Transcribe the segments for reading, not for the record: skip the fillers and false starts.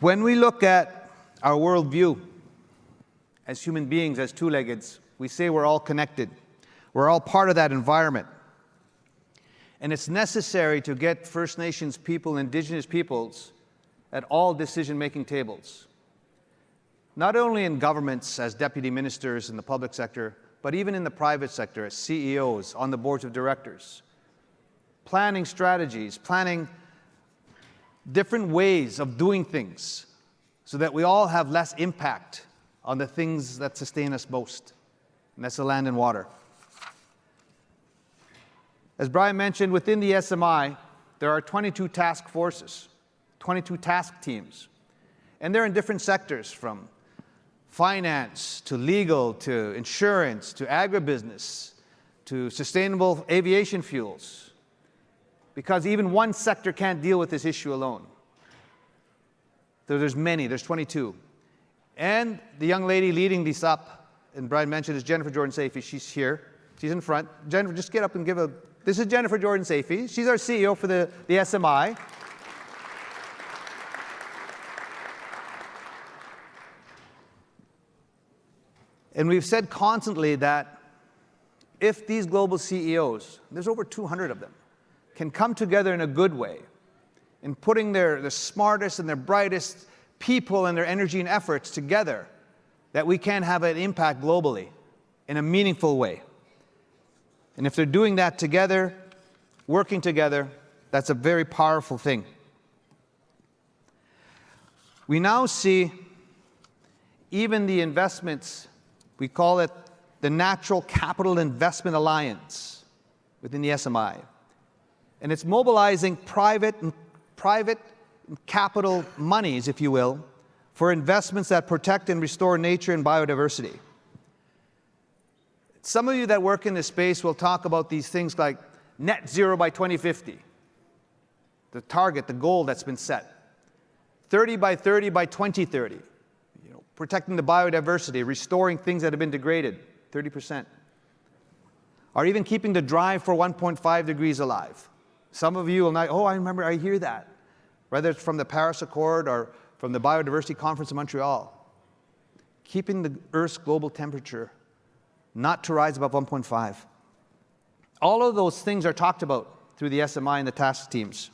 When we look at our worldview as human beings, as two-leggeds, we say we're all connected. We're all part of that environment. And it's necessary to get First Nations people, Indigenous peoples, at all decision-making tables. Not only in governments as deputy ministers in the public sector, but even in the private sector as CEOs, on the boards of directors. Planning strategies, planning different ways of doing things so that we all have less impact on the things that sustain us most, and that's the land and water. As Brian mentioned, within the SMI, there are 22 task forces, 22 task teams, and they're in different sectors, from finance to legal to insurance to agribusiness to sustainable aviation fuels, because even one sector can't deal with this issue alone. So there's many, there's 22. And the young lady leading these up, and Brian mentioned, is Jennifer Jordan-Safey. She's here, she's in front. Jennifer, just get up and give a, this is Jennifer Jordan-Safey. She's our CEO for the SMI. And we've said constantly that if these global CEOs, there's over 200 of them, can come together in a good way, in putting their smartest and their brightest people and their energy and efforts together, that we can have an impact globally in a meaningful way. And if they're doing that together, working together, that's a very powerful thing. We now see even the investments, we call it the Natural Capital Investment Alliance within the SMI. And it's mobilizing private capital monies, if you will, for investments that protect and restore nature and biodiversity. Some of you that work in this space will talk about these things like net zero by 2050, the target, the goal that's been set, 30 by 30 by 2030, protecting the biodiversity, restoring things that have been degraded, 30%, or even keeping the drive for 1.5 degrees alive. Some of you will not, oh, I remember, I hear that, whether it's from the Paris Accord or from the Biodiversity Conference in Montreal. Keeping the Earth's global temperature not to rise above 1.5. All of those things are talked about through the SMI and the task teams.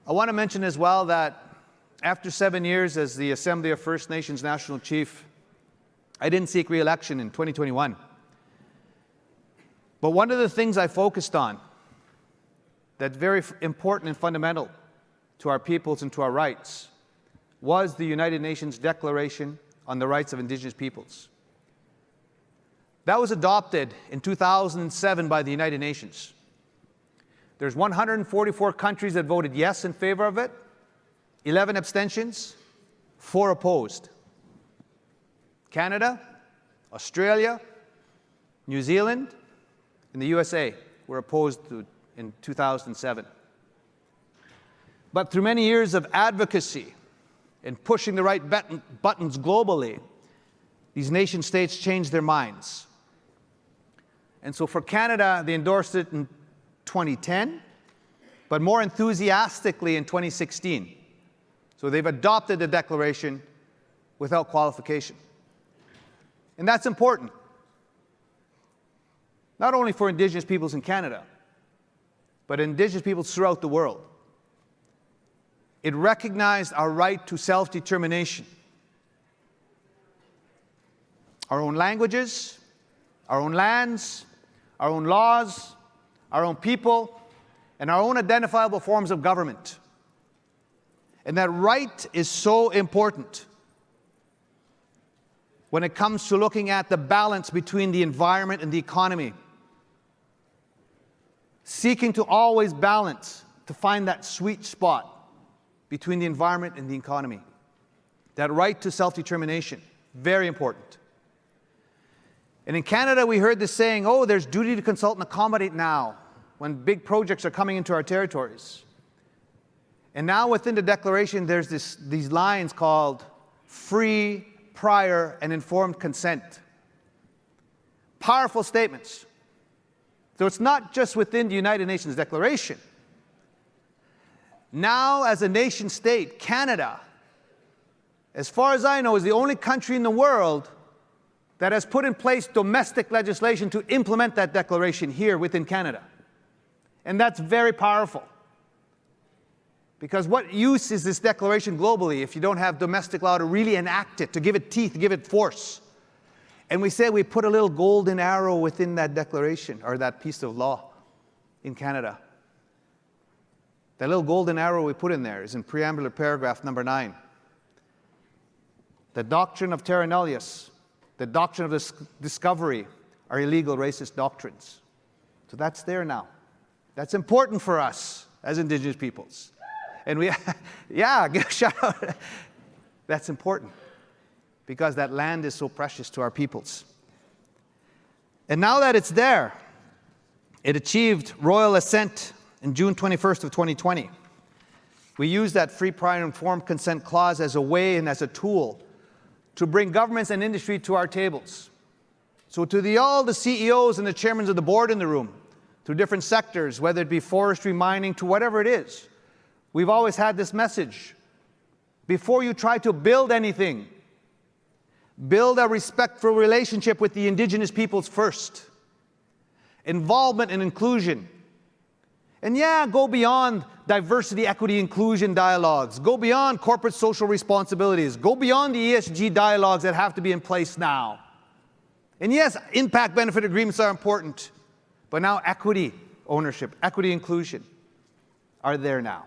I want to mention as well that after 7 years as the Assembly of First Nations National Chief, I didn't seek re-election in 2021. But one of the things I focused on that's very important and fundamental to our peoples and to our rights was the United Nations Declaration on the Rights of Indigenous Peoples. That was adopted in 2007 by the United Nations. There's 144 countries that voted yes in favor of it, 11 abstentions, 4 opposed. Canada, Australia, New Zealand, and the USA were opposed to in 2007. But through many years of advocacy and pushing the right buttons globally, these nation states changed their minds. And so for Canada, they endorsed it in 2010, but more enthusiastically in 2016. So they've adopted the declaration without qualification. And that's important, not only for Indigenous peoples in Canada, but Indigenous peoples throughout the world. It recognized our right to self-determination, our own languages, our own lands, our own laws, our own people, and our own identifiable forms of government. And that right is so important when it comes to looking at the balance between the environment and the economy. Seeking to always balance, to find that sweet spot between the environment and the economy. That right to self-determination, very important. And in Canada, we heard this saying, oh, there's duty to consult and accommodate now, when big projects are coming into our territories. And now within the declaration, there's these lines called free, prior, and informed consent. Powerful statements. So it's not just within the United Nations Declaration. Now, as a nation state, Canada, as far as I know, is the only country in the world that has put in place domestic legislation to implement that declaration here within Canada. And that's very powerful. Because what use is this declaration globally if you don't have domestic law to really enact it, to give it teeth, to give it force? And we say we put a little golden arrow within that declaration, or that piece of law in Canada. That little golden arrow we put in there is in preambular paragraph number 9. The doctrine of terra nullius, the doctrine of discovery, are illegal racist doctrines. So that's there now. That's important for us as Indigenous peoples. And we, yeah, give a shout out. That's important because that land is so precious to our peoples. And now that it's there, it achieved royal assent in June 21st of 2020. We use that free, prior, and informed consent clause as a way and as a tool to bring governments and industry to our tables. So to all the CEOs and the chairmen of the board in the room, through different sectors, whether it be forestry, mining, to whatever it is, we've always had this message. Before you try to build anything, build a respectful relationship with the Indigenous peoples first. Involvement and inclusion. And yeah, go beyond diversity, equity, inclusion dialogues. Go beyond corporate social responsibilities. Go beyond the ESG dialogues that have to be in place now. And yes, impact benefit agreements are important. But now equity ownership, equity inclusion are there now.